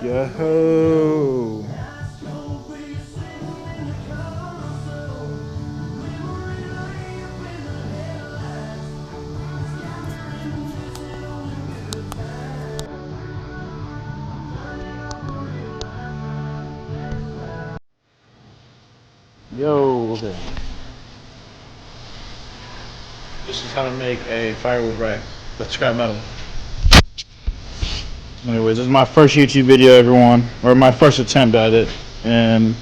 Yo. Yo, okay. This is how to make a firewood rack with scrap metal. Anyways, this is my first YouTube video, everyone, or my first attempt at it, and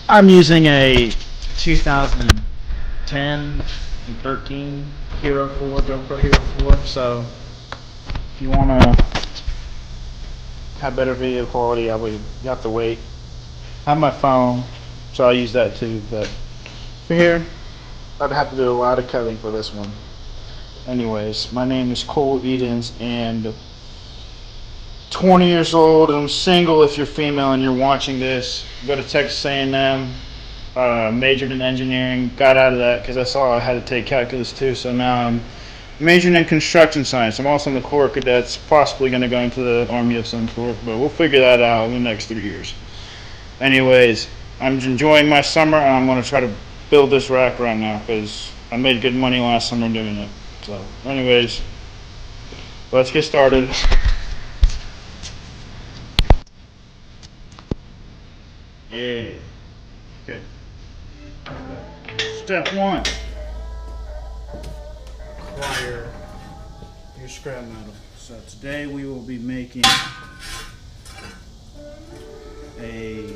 I'm using a 2010 and 13 Hero 4, GoPro Hero 4, so if you want to have better video quality, you have to wait. I have my phone, so I'll use that too, but for here, I'd have to do a lot of cutting for this one. Anyways, my name is Cole Edens, and 20 years old. I'm single. If you're female and you're watching this, go to Texas A&M, majored in engineering, got out of that because I saw I had to take calculus too, so now I'm majoring in construction science. I'm also in the Corps of Cadets, possibly going to go into the Army of some sort, but we'll figure that out in the next 3 years. Anyways, I'm enjoying my summer, and I'm going to try to build this rack right now because I made good money last summer doing it. So anyways, let's get started. Yeah. Okay. Step 1. Acquire your scrap metal. So today we will be making a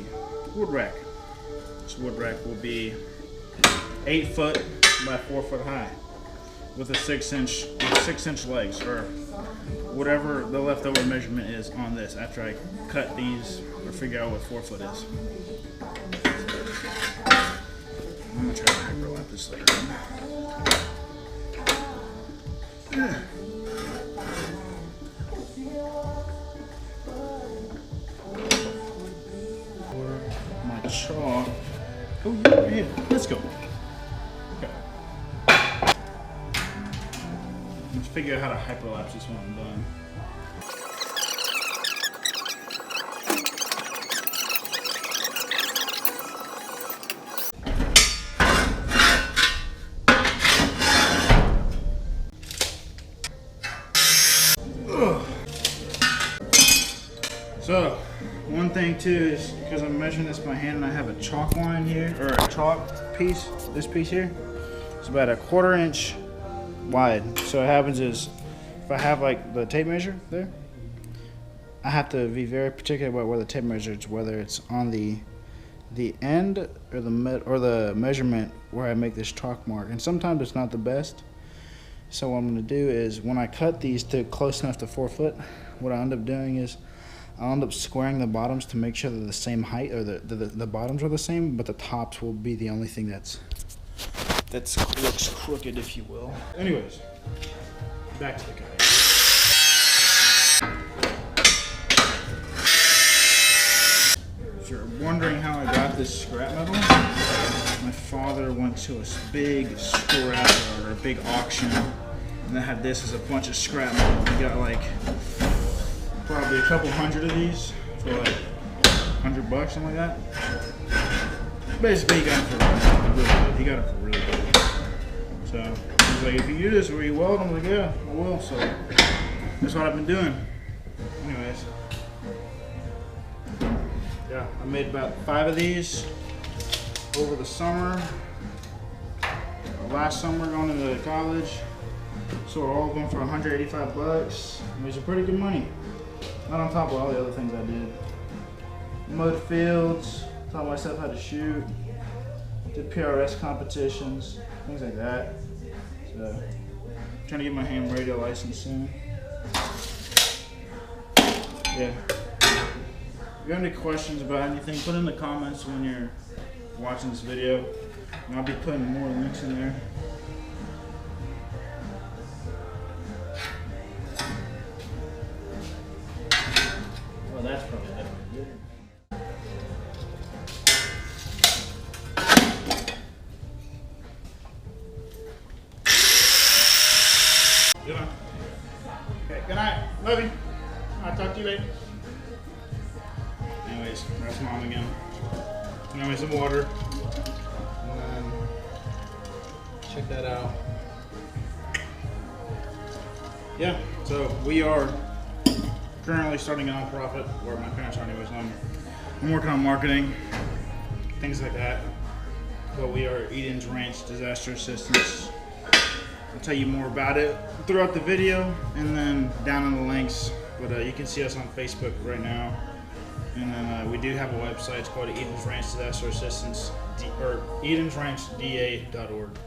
wood rack. This wood rack will be 8 foot by 4 foot high with a 6 inch legs, or whatever the leftover measurement is on this after I cut these or figure out what 4 foot is. I'm gonna try to hyperlap this later on. My chalk. Oh yeah, let's go. Okay. Let's figure out how to hyperlapse this when I'm done. So, one thing too is because I'm measuring this by hand and I have a chalk line here, or a chalk piece, this piece here, it's about a 1/4 inch wide. So what happens is, if I have like the tape measure there, I have to be very particular about where the tape measure is, whether it's on the end or the measurement where I make this chalk mark. And sometimes it's not the best. So what I'm going to do is, when I cut these to close enough to 4 foot, what I end up doing is I'll end up squaring the bottoms to make sure they're the same height, or the bottoms are the same, but the tops will be the only thing that looks crooked, if you will. Anyways, back to the guy. If you're wondering how I got this scrap metal, my father went to a big scrap or a big auction, and they had this as a bunch of scrap metal. He got like probably a couple hundred of these for like $100, something like that. Basically, he got it for really good. He got it for really good. So he's like, if you do this, will you weld? I'm like, yeah, I will. So that's what I've been doing. Anyways, yeah, I made about 5 of these over the summer. Last summer, going into college, so we're all going for $185. Made some pretty good money. Not on top of all the other things I did. Mowed fields, taught myself how to shoot, did PRS competitions, things like that. So, trying to get my ham radio license soon. Yeah. If you have any questions about anything, put in the comments when you're watching this video, and I'll be putting more links in there. Well, that's probably definitely good. Good night. Okay, good night. Love you. I'll talk to you later. Anyways, that's mom again. Got me some water. And then check that out. Yeah, so we are currently starting a nonprofit, or my parents are anyways. I'm working on marketing, things like that. But we are Eden's Ranch Disaster Assistance. I'll tell you more about it throughout the video and then down in the links. But you can see us on Facebook right now. And then we do have a website. It's called Eden's Ranch Disaster Assistance, or edensranchda.org.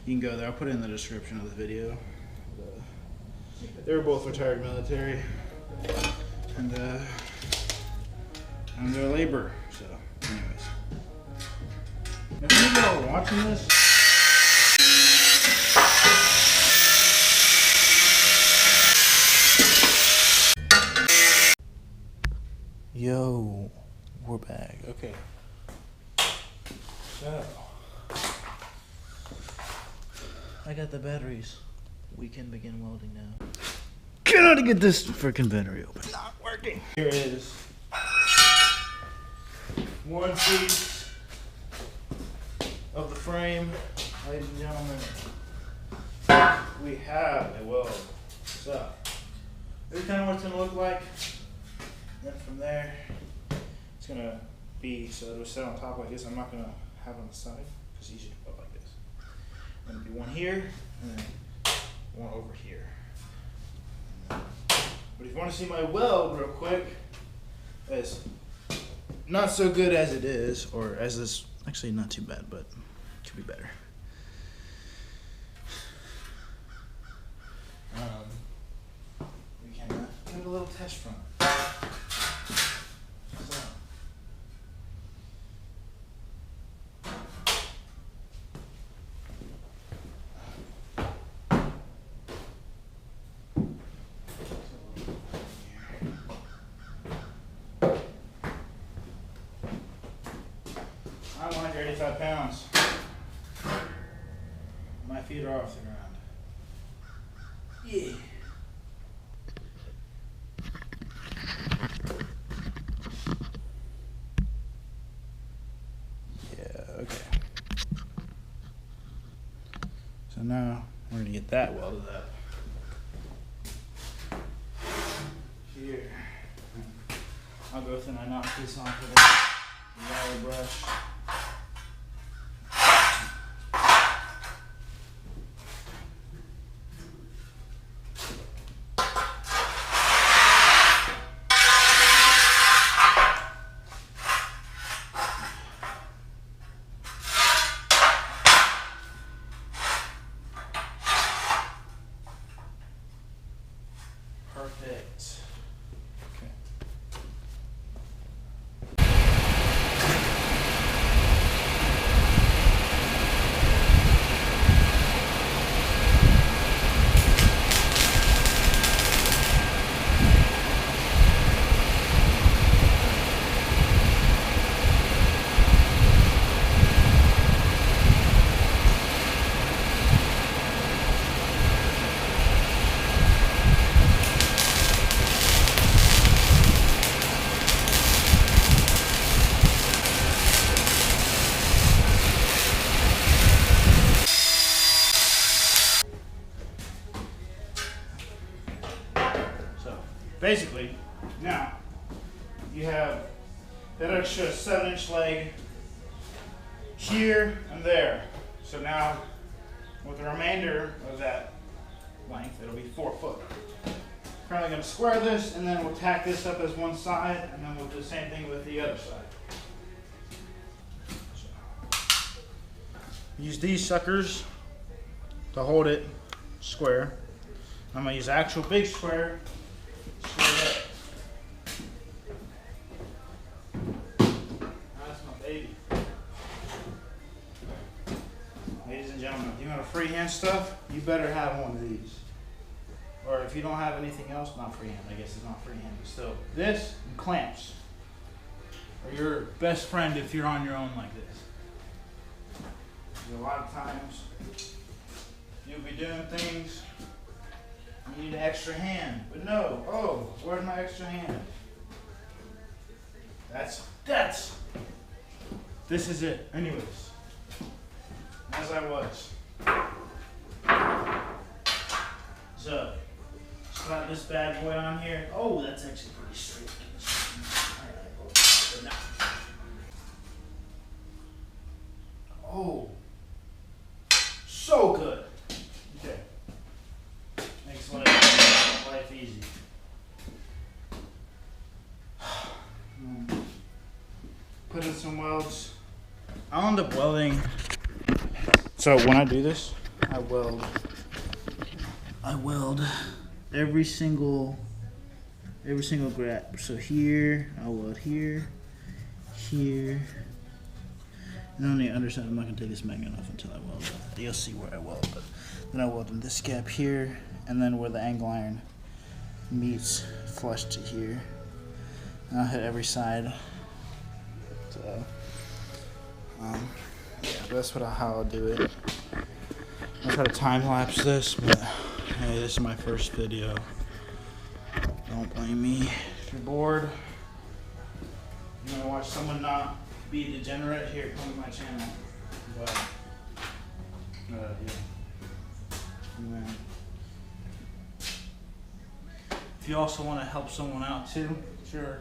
You can go there. I'll put it in the description of the video. They were both retired military, and they're labor. So, anyways, if you all are watching this. Yo, we're back. Okay. So, I got the batteries. We can begin welding now. Gotta get this freaking battery open. Not working. Here is one piece of the frame, ladies and gentlemen. We have a weld. So, here's kind of what it's gonna look like. Then from there, it's gonna be so it'll sit on top like this. I'm not gonna have it on the side because you should go like this. Gonna be one here and then one over here. But if you want to see my weld real quick, it's not so good as it is, or as this, actually not too bad, but it could be better. We can give it a little test from it. I'm 185 pounds. My feet are off the ground. Yeah. Yeah, okay. So now we're going to get that welded up. Here. I'll go through and I knock this off with a wire brush. Perfect. Okay. Basically, now you have that extra 7-inch leg here and there. So now with the remainder of that length, it'll be 4 foot. Currently going to square this and then we'll tack this up as one side and then we'll do the same thing with the other side. So, use these suckers to hold it square. I'm going to use an actual big square. That's my baby. Ladies and gentlemen, if you want to freehand stuff, you better have one of these. Or if you don't have anything else, not freehand, I guess it's not freehand, but still. This and clamps are your best friend if you're on your own like this. A lot of times you'll be doing things You need an extra hand. But no. Oh, where's my extra hand? This is it. Anyways. As I was. So, slap this bad boy on here. Oh, that's actually pretty straight. Oh, so good. Okay. Makes life easy. Put in some welds. I'll end up welding. So when I do this, I weld every single grab. So here, I'll weld here. And on the underside, I'm not gonna take this magnet off until I weld it. You'll see where I weld it. Then I weld in this gap here, and then where the angle iron meets flush to here. And I'll hit every side. So, yeah, that's how I'll do it. I'll try to time lapse this, but hey, this is my first video. Don't blame me. If you're bored, you wanna watch someone not be degenerate, here, come to my channel. But, yeah. If you also want to help someone out too, sure.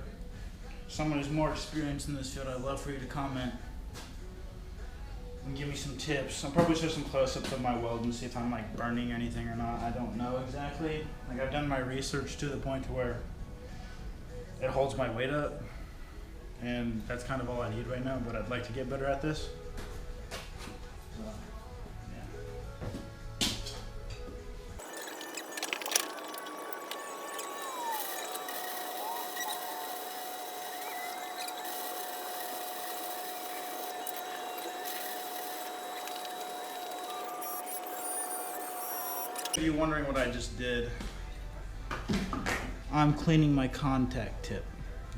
Someone who's more experienced in this field, I'd love for you to comment and give me some tips. I'll probably show some close-ups of my weld and see if I'm like burning anything or not. I don't know exactly. Like I've done my research to the point to where it holds my weight up. And that's kind of all I need right now, but I'd like to get better at this. So, yeah. If you're wondering what I just did, I'm cleaning my contact tip.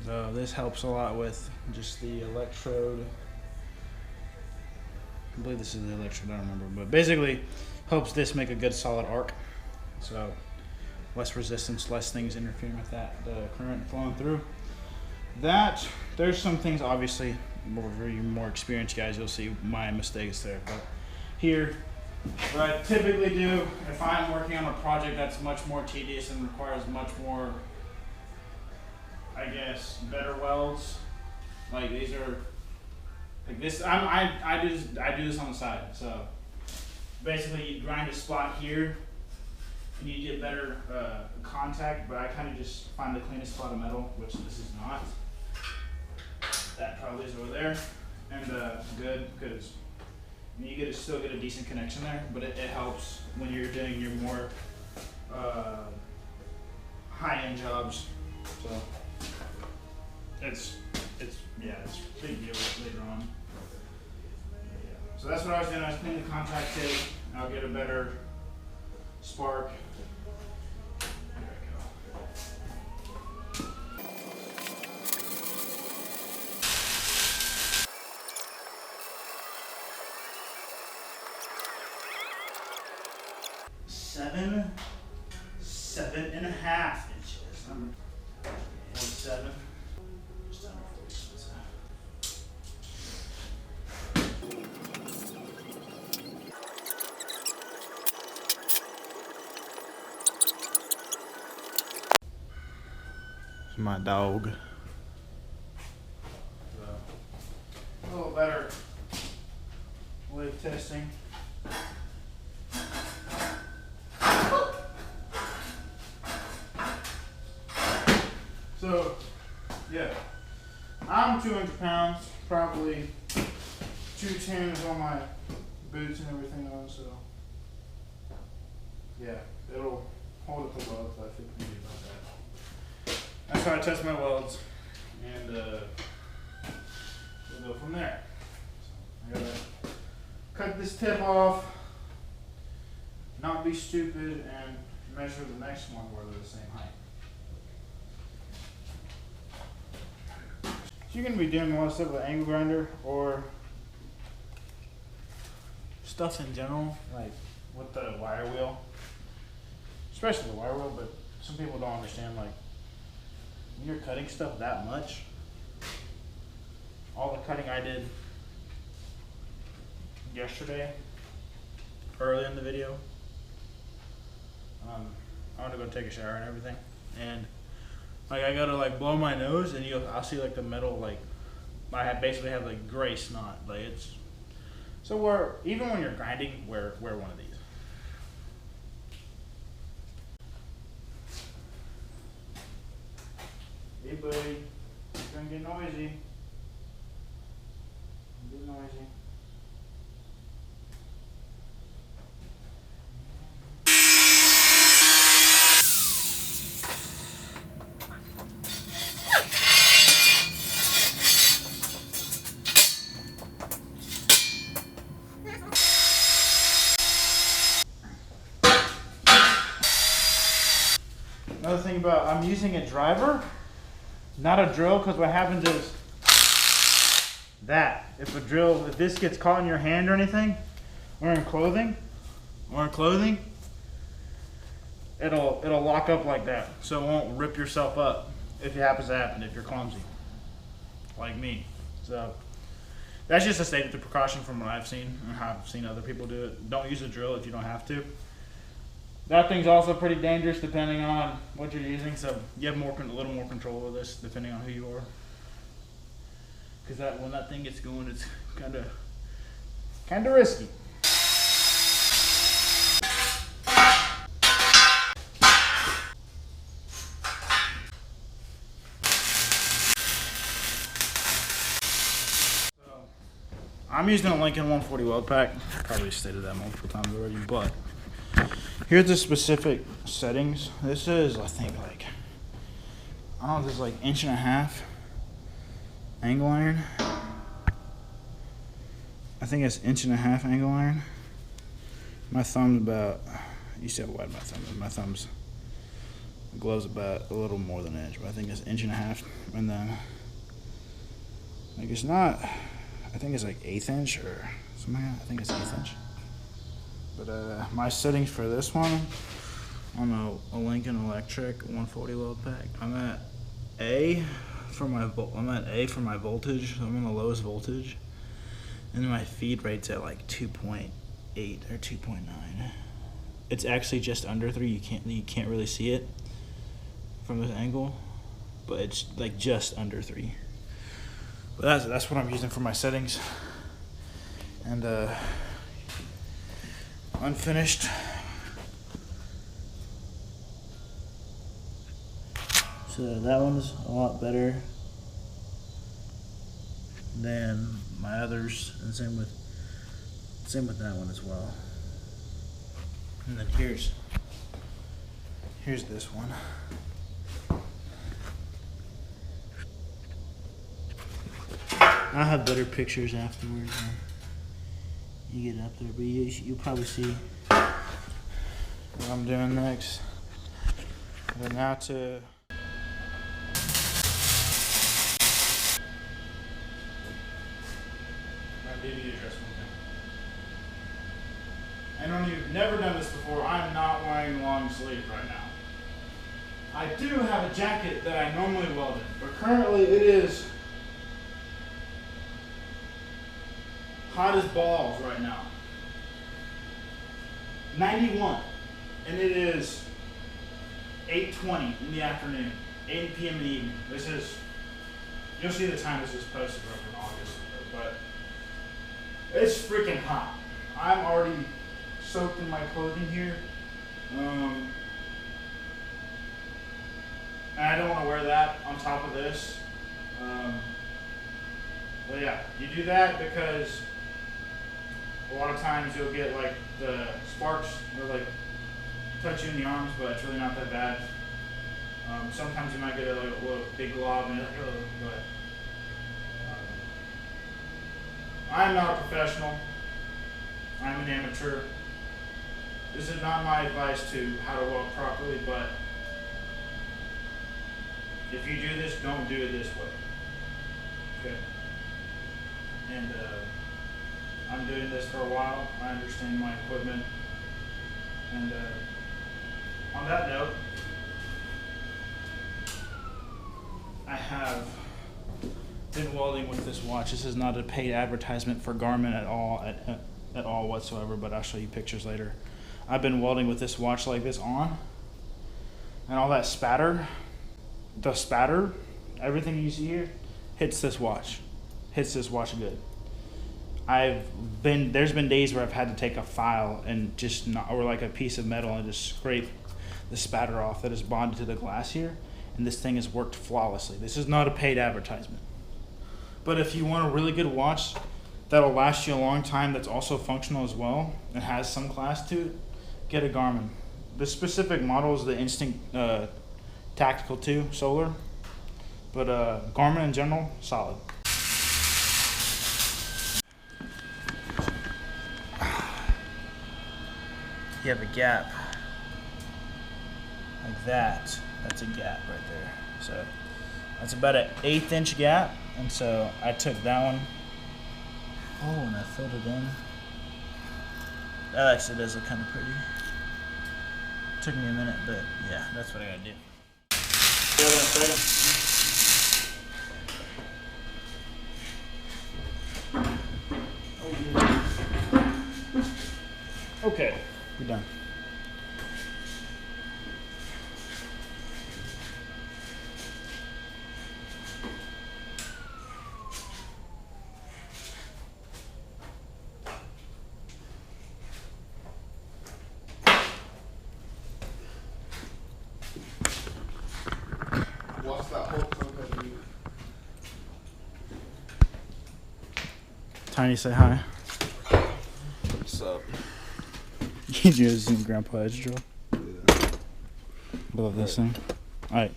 So this helps a lot with just the electrode. I believe this is the electrode, I don't remember, but basically helps this make a good solid arc. So less resistance, less things interfering with that, the current flowing through. There's some things, obviously, for you more experienced guys, you'll see my mistakes there. But here, what I typically do, if I'm working on a project that's much more tedious and requires much more, I guess, better welds, like these are, like this, I do this on the side. So basically you grind a spot here and you get better contact, but I kind of just find the cleanest spot of metal, which this is not. That probably is over there, and good, because you still get a decent connection there, but it helps when you're doing your more high-end jobs. So it's a big deal later on. Yeah. So that's what I was doing. I was cleaning the contact tip. I'll get a better spark. There we go. Seven and a half inches. Number 47. Just under 47. It's my dog. A little better weight testing. So, yeah, I'm 200 pounds, probably 210 with all my boots and everything on, so yeah, it'll hold up the welds. I feel pretty good about that. That's how I test my welds, and we'll go from there. So I gotta cut this tip off, not be stupid, and measure the next one where they're the same height. You're going to be doing a lot of stuff with an angle grinder or stuff in general, like with the wire wheel. especially the wire wheel, but some people don't understand, like, when you're cutting stuff that much, all the cutting I did yesterday, early in the video, I want to go take a shower and everything, and like I gotta like blow my nose, and I'll see like the metal, like basically have like gray snot, like it's so even when you're grinding, wear one of these. Hey buddy, it's gonna get noisy. Get noisy. Another thing about, I'm using a driver, not a drill, because what happens is that if this gets caught in your hand or anything, or in clothing, it'll lock up like that, so it won't rip yourself up if it happens to happen, if you're clumsy, like me. So that's just a statement of precaution from what I've seen and how I've seen other people do it. Don't use a drill if you don't have to. That thing's also pretty dangerous depending on what you're using, so you have a little more control of this depending on who you are. Because when that thing gets going, it's kind of risky. So, I'm using a Lincoln 140 weld pack. Probably stated that multiple times already, but here's the specific settings. This is, I think, like, I don't know, this is like 1.5" angle iron. I think it's 1.5" angle iron. My thumb's about, you see how wide my thumb is. My thumb's, the glove's about a little more than an inch, but I think it's 1.5". And then, like, it's not, I think it's like 1/8 inch or something like that. I think it's 1/8 inch. But my settings for this one on a Lincoln Electric 140 weld pack, I'm at A for my voltage. So I'm on the lowest voltage, and my feed rate's at like 2.8 or 2.9. It's actually just under 3. You can't really see it from this angle, but it's like just under 3. But that's what I'm using for my settings. And unfinished. So that one's a lot better than my others, and same with that one as well. And then here's this one. I'll have better pictures afterwards when you get up there, but you'll probably see what I'm doing next. But now to I know you've never done this before. I'm not wearing long sleeves right now. I do have a jacket that I normally weld in, but currently it is hot as balls right now. 91, and it is 8:20 in the afternoon, 8 p.m. in the evening. You'll see the time this is posted over in August, but it's freaking hot. I'm already soaked in my clothing here. And I don't want to wear that on top of this. But yeah, you do that because a lot of times you'll get like the sparks or like touch you in the arms, but it's really not that bad. Sometimes you might get a little big glob and but I'm not a professional. I'm an amateur. This is not my advice to how to weld properly, but if you do this, don't do it this way. Okay. And I'm doing this for a while. I understand my equipment, and On that note, I have been welding with this watch. This is not a paid advertisement for Garmin at all whatsoever, but I'll show you pictures later. I've been welding with this watch like this on, and all that spatter, everything you see here, hits this watch good. There's been days where I've had to take a file and or like a piece of metal and just scrape the spatter off that is bonded to the glass here, and this thing has worked flawlessly. This is not a paid advertisement. But if you want a really good watch that'll last you a long time, that's also functional as well and has some class to it, get a Garmin. This specific model is the Instinct Tactical 2 Solar, but Garmin in general, solid. You have a gap like that. That's a gap right there. So that's about an 1/8 inch gap, and so I took that one. Oh, and I filled it in. That actually does look kind of pretty. Took me a minute, but yeah, that's what I gotta do. Okay, we're done. What's that whole company? Tiny, say hi. What's up? You just seen Grandpa Edge drill? Yeah. Love this thing. Alright.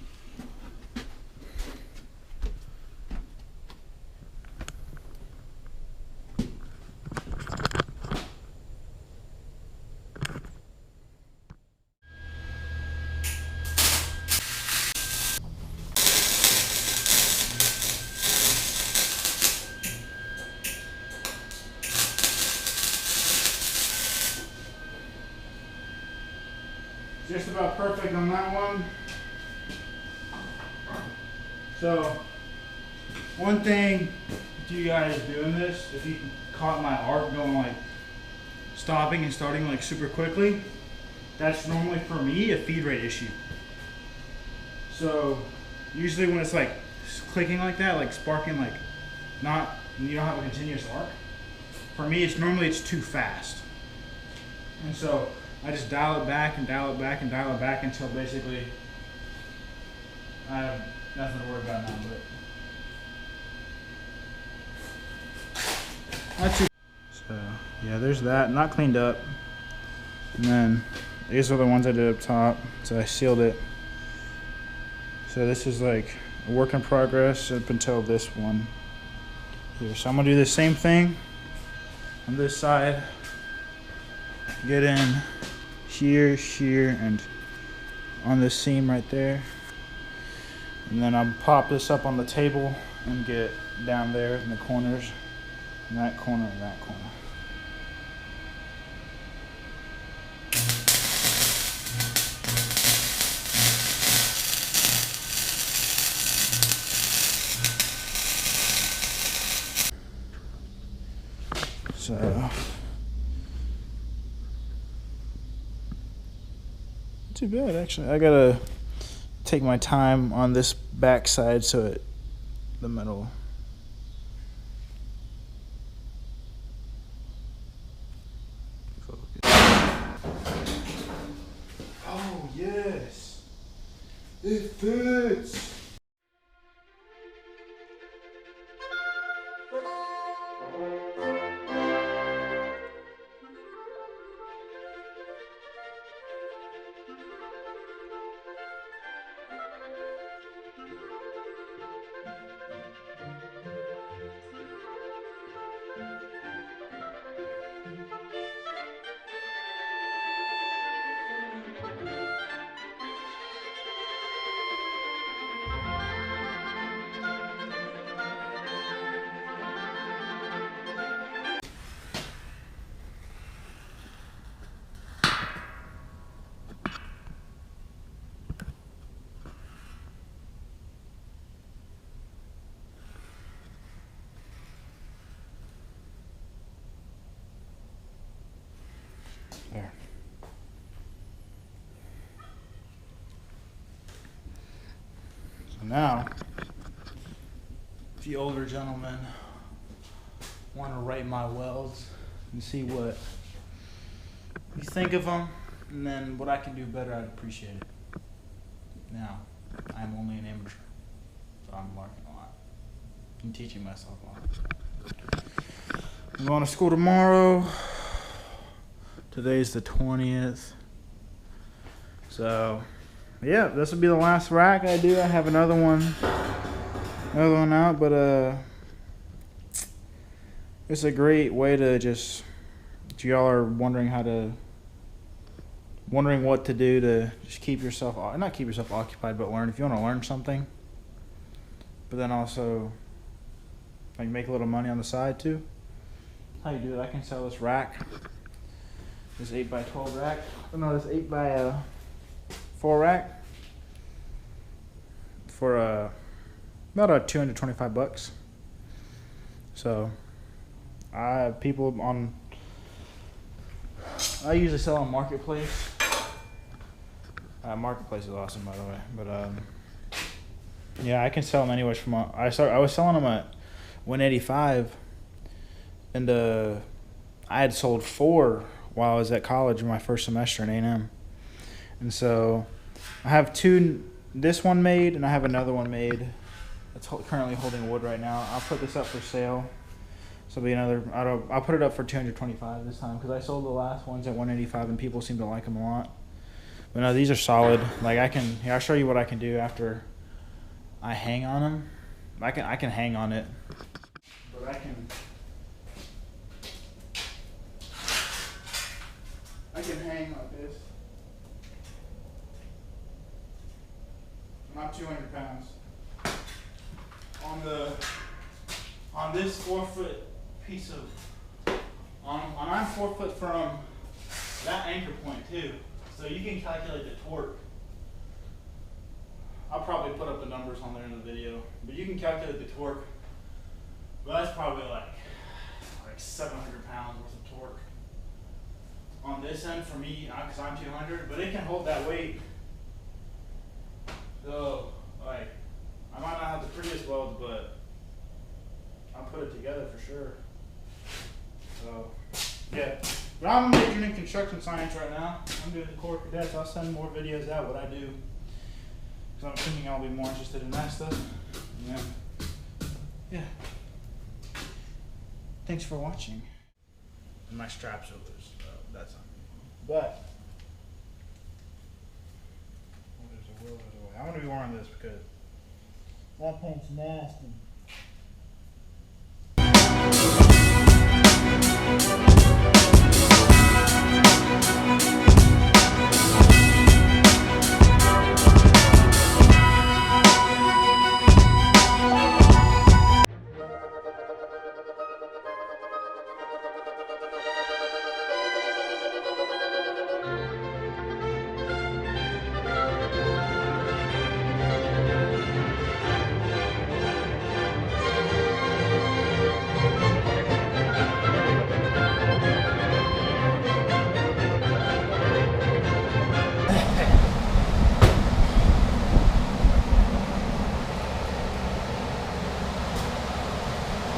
Just about perfect on that one. So, one thing, if you guys doing this, if you caught my arc going like stopping and starting like super quickly, that's normally for me a feed rate issue. So, usually when it's like clicking like that, like sparking, like you don't have a continuous arc. For me, it's too fast. And so, I just dial it back and dial it back and dial it back until basically I have nothing to worry about now. But not too. So yeah, there's that. Not cleaned up. And then these are the ones I did up top. So I sealed it. So this is like a work in progress up until this one here. So I'm gonna do the same thing on this side. Get in here, and on this seam right there. And then I'll pop this up on the table and get down there in the corners, and that corner and that corner. So too bad actually. I gotta take my time on this back side so the metal. Oh yes, it fits. So now, if you older gentlemen want to rate my welds and see what you think of them, and then what I can do better, I'd appreciate it. Now, I'm only an amateur, so I'm learning a lot. I'm teaching myself a lot. I'm going to school tomorrow. Today's the 20th. So, yeah, this will be the last rack I do. I have another one out, but it's a great way to just, if y'all are wondering what to do to just keep yourself, not keep yourself occupied, but learn. If you want to learn something, but then also like make a little money on the side too. How you do it? I can sell this rack, this 8x12 rack. Oh no, this 8x4 rack for about $225. So I usually sell on Marketplace. Marketplace is awesome, by the way. But yeah, I can sell them anywhere from. I was selling them at $185, and I had sold 4 while I was at college in my first semester in A&M, and so I have 2. This one made, and I have another one made. That's currently holding wood right now. I'll put this up for sale. So it'll be another. I'll put it up for $225 this time because I sold the last ones at $185, and people seem to like them a lot. But no, these are solid. Like I'll show you what I can do after I hang on them. I can hang on it, but I can hang like this. Not 200 pounds. On this 4-foot piece of, I'm 4 foot from that anchor point too. So you can calculate the torque. I'll probably put up the numbers on there in the video, but you can calculate the torque. Well, that's probably like 700 pounds worth of torque on this end for me, because I'm 200, but it can hold that weight. So, like, I might not have the prettiest welds, but I'll put it together for sure. So, yeah. But I'm majoring in construction science right now. I'm doing the Corps of Cadets. I'll send more videos out what I do, because I'm thinking I'll be more interested in that stuff. Yeah. Thanks for watching. And my straps are loose, so that's not. But there's a will, there's a way. I'm gonna be wearing this because that paint's nasty.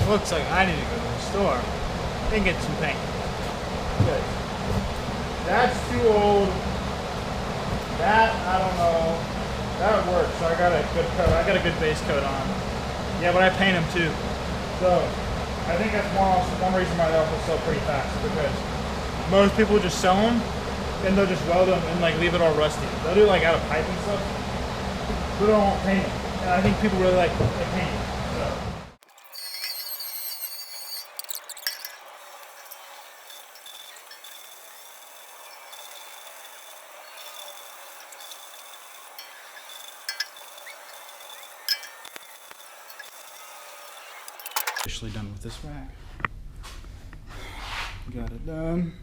Looks like I need to go to the store and get some paint. Good. That's too old. That, I don't know. That works. So I got a good coat. I got a good base coat on. Yeah, but I paint them too. So I think that's one reason why they also sell pretty fast, because most people just sell them and they'll just weld them and like leave it all rusty. They'll do like out of pipe and stuff, but they won't paint them. And I think people really like paint. So. Officially done with this rack. Got it done.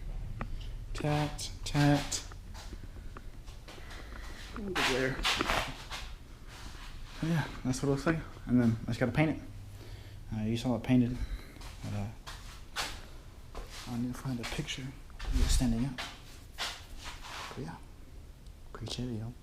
Tacked. Over there. So yeah, that's what it looks like. And then I just gotta paint it. You saw it painted. But, I need to find a picture of it standing up. But yeah, appreciate it, y'all.